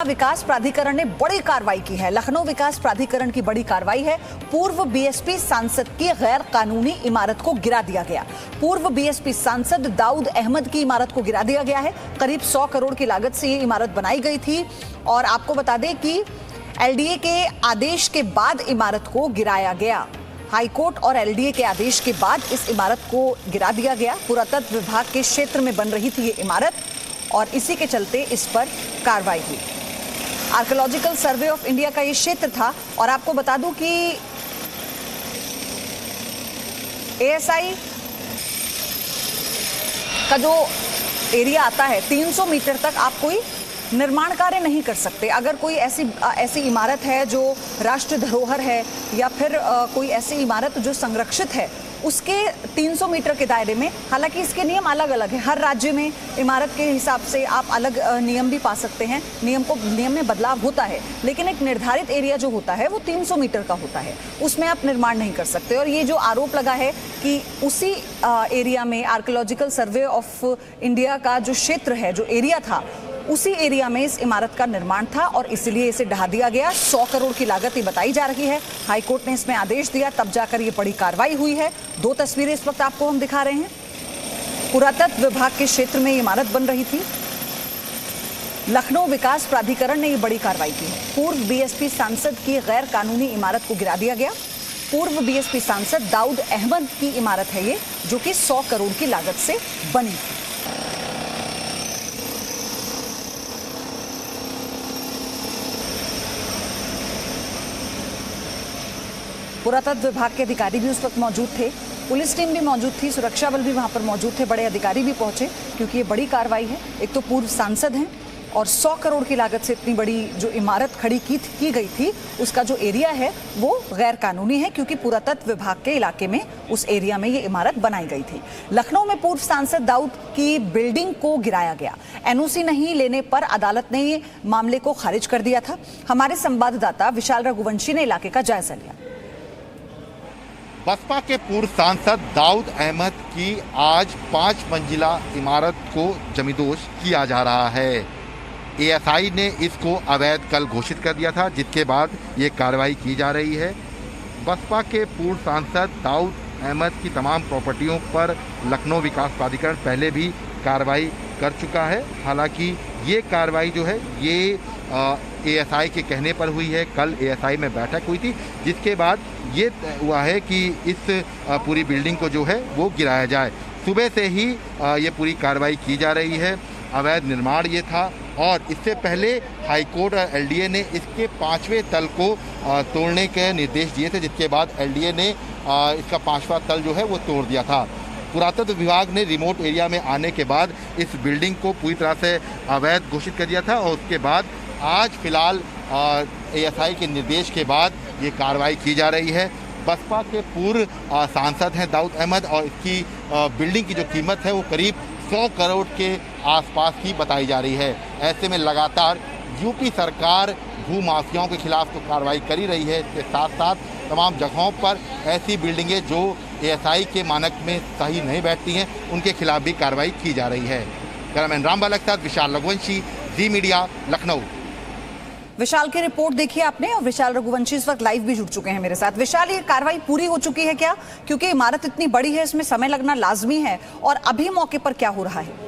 विकास प्राधिकरण ने बड़ी कार्रवाई की है। लखनऊ विकास प्राधिकरण की बड़ी कार्रवाई है। पूर्व बीएसपी सांसद की गैर कानूनी इमारत को गिरा दिया गया। पूर्व बीएसपी सांसद दाऊद अहमद की इमारत को गिरा दिया गया है। करीब 100 करोड़ की लागत से ये इमारत बनाई गई थी और आपको बता दें कि एलडीए के आदेश के बाद इमारत को गिराया गया। हाईकोर्ट और एलडीए के आदेश के बाद इस इमारत को गिरा दिया गया। पुरातत्व विभाग के क्षेत्र में बन रही थी ये इमारत और इसी के चलते इस पर कार्रवाई हुई। आर्कियोलॉजिकल सर्वे ऑफ इंडिया का ये क्षेत्र था और आपको बता दूं कि एएसआई का जो एरिया आता है 300 मीटर तक आप कोई निर्माण कार्य नहीं कर सकते। अगर कोई ऐसी इमारत है जो राष्ट्र धरोहर है या फिर कोई ऐसी इमारत जो संरक्षित है उसके 300 मीटर के दायरे में, हालांकि इसके नियम अलग अलग हैं। हर राज्य में इमारत के हिसाब से आप अलग नियम भी पा सकते हैं। नियम में बदलाव होता है, लेकिन एक निर्धारित एरिया जो होता है वो 300 मीटर का होता है, उसमें आप निर्माण नहीं कर सकते। और ये जो आरोप लगा है कि उसी एरिया में आर्कियोलॉजिकल सर्वे ऑफ इंडिया का जो क्षेत्र है, जो एरिया था, उसी एरिया में इस इमारत का निर्माण था और इसलिए इसे ढहा दिया गया। 100 करोड़ की लागत ये बताई जा रही है। हाईकोर्ट ने इसमें आदेश दिया, तब जाकर ये बड़ी कार्रवाई हुई है। 2 तस्वीरें इस वक्त आपको हम दिखा रहे हैं। पुरातत्व विभाग के क्षेत्र में ये इमारत बन रही थी। लखनऊ विकास प्राधिकरण ने ये बड़ी कार्रवाई की है। पूर्व बीएसपी सांसद की गैर कानूनी इमारत को गिरा दिया गया। पूर्व बीएसपी सांसद दाऊद अहमद की इमारत है ये, जो कि 100 करोड़ की लागत से बनी थी। पुरातत्व विभाग के अधिकारी भी उस वक्त मौजूद थे, पुलिस टीम भी मौजूद थी, सुरक्षा बल भी वहां पर मौजूद थे, बड़े अधिकारी भी पहुंचे क्योंकि ये बड़ी कार्रवाई है। एक तो पूर्व सांसद हैं और 100 करोड़ की लागत से इतनी बड़ी जो इमारत खड़ी की गई थी उसका जो एरिया है वो गैर कानूनी है क्योंकि पुरातत्व विभाग के इलाके में उस एरिया में ये इमारत बनाई गई थी। लखनऊ में पूर्व सांसद दाऊद की बिल्डिंग को गिराया गया। एनओसी नहीं लेने पर अदालत ने मामले को खारिज कर दिया था। हमारे संवाददाता विशाल रघुवंशी ने इलाके का जायजा लिया। बसपा के पूर्व सांसद दाऊद अहमद की आज 5 मंजिला इमारत को जमींदोज किया जा रहा है। एएसआई ने इसको अवैध कल घोषित कर दिया था, जिसके बाद ये कार्रवाई की जा रही है। बसपा के पूर्व सांसद दाऊद अहमद की तमाम प्रॉपर्टियों पर लखनऊ विकास प्राधिकरण पहले भी कार्रवाई कर चुका है। हालांकि ये कार्रवाई जो है ये एएसआई के कहने पर हुई है। कल एएसआई में बैठक हुई थी, जिसके बाद ये तय हुआ है कि इस पूरी बिल्डिंग को जो है वो गिराया जाए। सुबह से ही ये पूरी कार्रवाई की जा रही है। अवैध निर्माण ये था और इससे पहले हाईकोर्ट और एलडीए ने इसके 5वें तल को तोड़ने के निर्देश दिए थे, जिसके बाद एलडीए ने इसका 5वां तल जो है वो तोड़ दिया था। पुरातत्व विभाग ने रिमोट एरिया में आने के बाद इस बिल्डिंग को पूरी तरह से अवैध घोषित कर दिया था और उसके बाद आज फिलहाल एएसआई के निर्देश के बाद ये कार्रवाई की जा रही है। बसपा के पूर्व सांसद हैं दाऊद अहमद और इसकी बिल्डिंग की जो कीमत है वो करीब 100 करोड़ के आसपास की बताई जा रही है। ऐसे में लगातार यूपी सरकार भू माफियाओं के खिलाफ तो कार्रवाई कर ही रही है, इसके साथ साथ तमाम जगहों पर ऐसी बिल्डिंगें जो एएसआई के मानक में सही नहीं बैठती हैं उनके खिलाफ भी कार्रवाई की जा रही है। कैमरामैन राम बालक के साथ विशाल रघुवंशी, जी मीडिया, लखनऊ। विशाल की रिपोर्ट देखी आपने और विशाल रघुवंशी इस वक्त लाइव भी जुड़ चुके हैं मेरे साथ। विशाल, ये कार्रवाई पूरी हो चुकी है क्या? क्योंकि इमारत इतनी बड़ी है, इसमें समय लगना लाजमी है और अभी मौके पर क्या हो रहा है?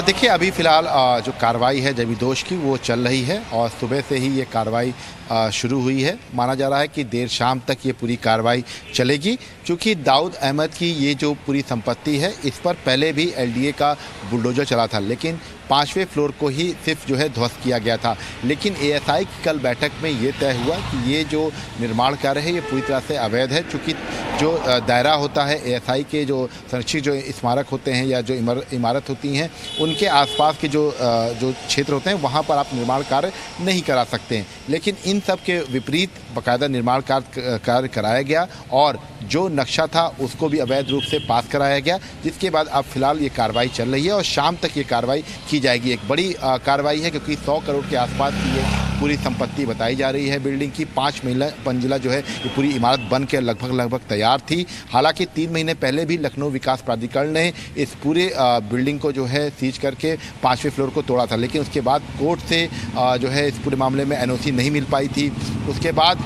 देखिए, अभी फिलहाल जो कार्रवाई है जमींदोज की वो चल रही है और सुबह से ही ये कार्रवाई शुरू हुई है। माना जा रहा है कि देर शाम तक ये पूरी कार्रवाई चलेगी, क्योंकि दाऊद अहमद की ये जो पूरी संपत्ति है इस पर पहले भी एलडीए का बुलडोजर चला था, लेकिन 5वें फ्लोर को ही सिर्फ जो है ध्वस्त किया गया था। लेकिन एएसआई की कल बैठक में ये तय हुआ कि ये जो निर्माण कार्य है ये पूरी तरह से अवैध है, क्योंकि जो दायरा होता है एएसआई के जो संरक्षित जो स्मारक होते हैं या जो इमारत होती हैं उनके आसपास के जो क्षेत्र होते हैं वहाँ पर आप निर्माण कार्य नहीं करा सकते हैं। लेकिन इन सब के विपरीत बाकायदा निर्माण कार्य कराया गया और जो नक्शा था उसको भी अवैध रूप से पास कराया गया, जिसके बाद अब फिलहाल ये कार्रवाई चल रही है और शाम तक ये कार्रवाई की जाएगी। एक बड़ी कार्रवाई है क्योंकि 100 करोड़ के आसपास की ये पूरी संपत्ति बताई जा रही है। बिल्डिंग की 5 मंजिला जो है ये पूरी इमारत बन के लगभग तैयार थी। हालांकि 3 महीने पहले भी लखनऊ विकास प्राधिकरण ने इस पूरे बिल्डिंग को जो है सीज करके 5वें फ्लोर को तोड़ा था, लेकिन उसके बाद कोर्ट से जो है इस पूरे मामले में एनओसी नहीं मिल पाई थी। उसके बाद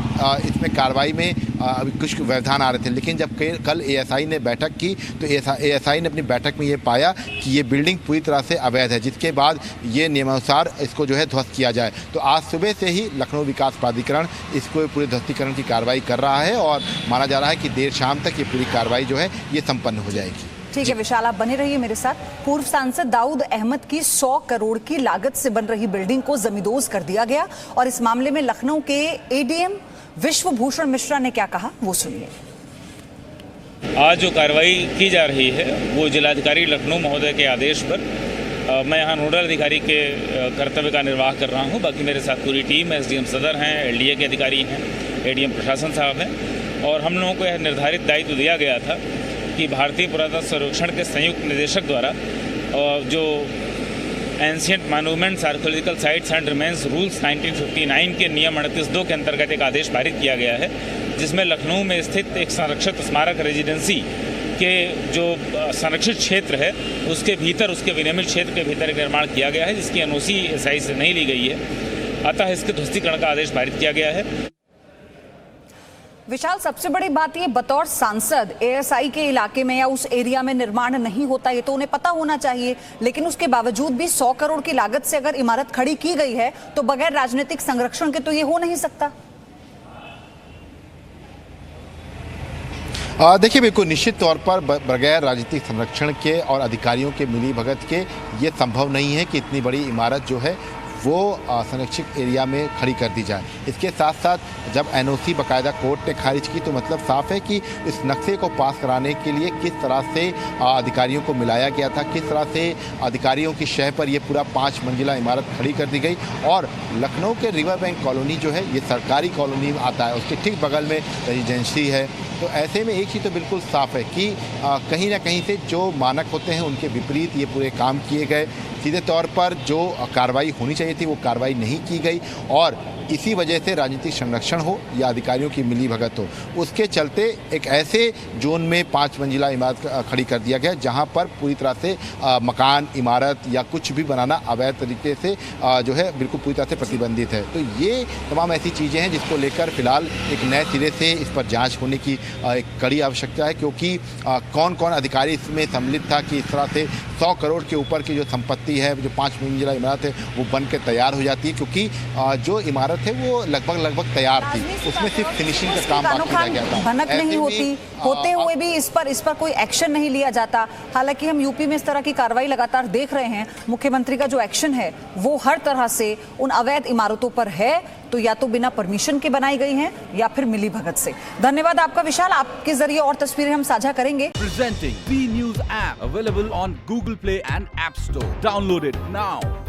इसमें कार्रवाई में अभी कुछ व्यवधान आ रहे थे, लेकिन जब कल एएसआई ने बैठक की तो एएसआई ने अपनी बैठक में ये पाया कि ये बिल्डिंग पूरी तरह से अवैध है, जिसके बाद ये नियमानुसार इसको जो है ध्वस्त किया जाए। तो आज सुबह से ही लखनऊ विकास प्राधिकरण इसको पूरे ध्वस्तीकरण की कार्रवाई कर रहा है और माना जा रहा है कि देर शाम तक ये पूरी कार्रवाई जो है ये संपन्न हो जाएगी। ठीक है विशाल, आप बने रहिए मेरे साथ। पूर्व सांसद दाऊद अहमद की 100 करोड़ की लागत से बन रही बिल्डिंग को जमींदोज कर दिया गया और इस मामले में लखनऊ के एडीएम विश्वभूषण मिश्रा ने क्या कहा वो सुनिए। आज जो कार्रवाई की जा रही है वो जिलाधिकारी लखनऊ महोदय के आदेश पर मैं यहाँ नोडल अधिकारी के कर्तव्य का निर्वाह कर रहा हूँ। बाकी मेरे साथ पूरी टीम, एसडीएम सदर हैं, एलडीए के अधिकारी हैं, एडीएम प्रशासन साहब हैं और हम लोगों को यह निर्धारित दायित्व दिया गया था कि भारतीय पुरातत्व सर्वेक्षण के संयुक्त निदेशक द्वारा जो ancient monuments archaeological sites and remains rules 1959 के नियम 38(2) के अंतर्गत एक आदेश पारित किया गया है, जिसमें लखनऊ में स्थित एक संरक्षित स्मारक रेजिडेंसी के जो संरक्षित क्षेत्र है उसके भीतर, उसके विनियमित क्षेत्र के भीतर एक निर्माण किया गया है, जिसकी एनओसी एसआई से नहीं ली गई है। अतः इसके ध्वस्तीकरण का आदेश पारित किया गया है। विशाल, सबसे बड़ी बात ये, बतौर सांसद एएसआई के इलाके में या उस एरिया में निर्माण नहीं होता, ये तो उन्हें पता होना चाहिए, लेकिन उसके बावजूद भी 100 करोड़ की लागत से अगर इमारत खड़ी की गई है तो बगैर राजनीतिक संरक्षण के तो ये हो नहीं सकता। देखिए, बिल्कुल निश्चित तौर पर बगैर राजनीतिक संरक्षण के और अधिकारियों के मिलीभगत के ये संभव नहीं है कि इतनी बड़ी इमारत जो है वो संरक्षित एरिया में खड़ी कर दी जाए। इसके साथ साथ जब एनओसी बाकायदा कोर्ट ने खारिज की तो मतलब साफ है कि इस नक्शे को पास कराने के लिए किस तरह से अधिकारियों को मिलाया गया था, किस तरह से अधिकारियों की शह पर ये पूरा 5 मंजिला इमारत खड़ी कर दी गई। और लखनऊ के रिवर बैंक कॉलोनी जो है ये सरकारी कॉलोनी आता है, उसके ठीक बगल में रेजिडेंसी है। तो ऐसे में एक चीज़ तो बिल्कुल साफ है कि कहीं ना कहीं से जो मानक होते हैं उनके विपरीत ये पूरे काम किए गए। सीधे तौर पर जो कार्रवाई होनी चाहिए थी वो कार्रवाई नहीं की गई और इसी वजह से राजनीतिक संरक्षण हो या अधिकारियों की मिलीभगत हो, उसके चलते एक ऐसे जोन में 5 मंजिला इमारत खड़ी कर दिया गया जहां पर पूरी तरह से मकान, इमारत या कुछ भी बनाना अवैध तरीके से जो है बिल्कुल पूरी तरह से प्रतिबंधित है। तो ये तमाम ऐसी चीज़ें हैं जिसको लेकर फिलहाल एक नए सिरे से इस पर जांच होने की एक कड़ी आवश्यकता है, क्योंकि कौन कौन अधिकारी इसमें सम्मिलित था कि इस तरह से 100 करोड़ के ऊपर की जो संपत्ति है, जो 5 मंजिला इमारत है वो बन के तैयार हो जाती है, क्योंकि जो इमारत है वो लगभग तैयार थी, उसमें सिर्फ फिनिशिंग का काम बाकी रह गया था। भनक नहीं होते हुए भी इस पर कोई एक्शन नहीं लिया जाता। हालांकि हम यूपी में इस तरह की कार्रवाई लगातार देख रहे हैं। मुख्यमंत्री का जो एक्शन है वो हर तरह से उन अवैध इमारतों पर है, तो या तो बिना परमिशन के बनाई गई हैं या फिर मिलीभगत से। धन्यवाद आपका विशाल, आपके जरिए और तस्वीरें हम साझा करेंगे। Presenting B News app available on Google Play and App Store. Download it now.